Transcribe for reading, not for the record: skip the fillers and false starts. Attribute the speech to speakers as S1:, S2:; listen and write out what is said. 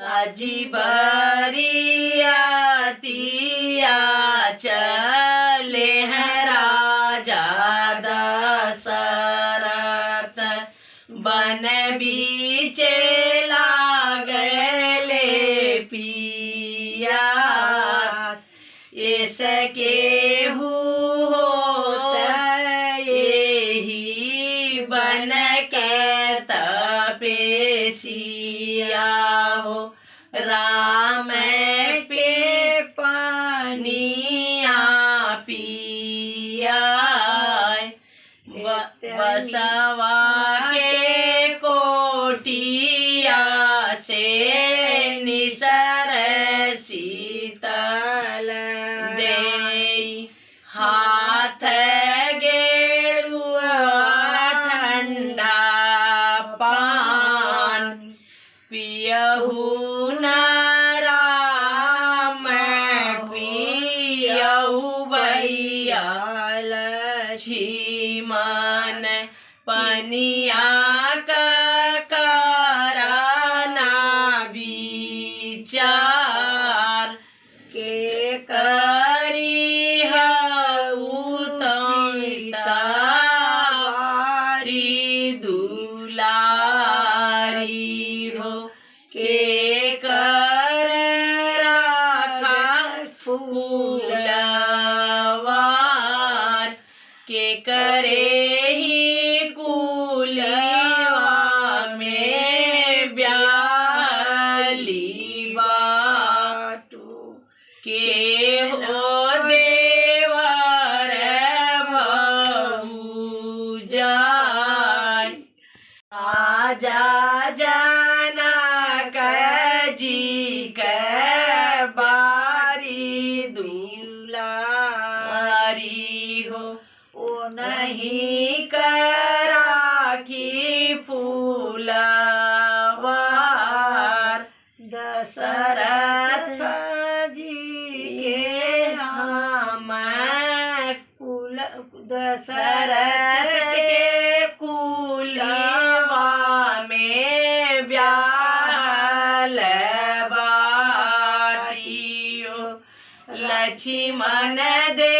S1: साजी बरियातिया चले हैं राजा दशरथ, बन बीचे लागले पियास, इसके होत यही बन के तपेसिया हो। राम पे पानिया पिया, बसवा के कोटिया से निसर शीतल देई, हाथ गेरुआ ठंडा पान, पियहू न राम पियहू भैया लक्ष्मण, पनिया कराना विचार, के करी उतारी दुलारी हो, के कर राखा फूलवार, के करे ही कुलवा में ब्याली बाटू, के हो देवर भौजाई, आजा जनक जी के बारी दुलारी हो, ओ नहीं कराखी फूलवार, दशरथ जी के हम दशरथ के कुलवा में ब्याल बाटियो, लक्ष्मण दे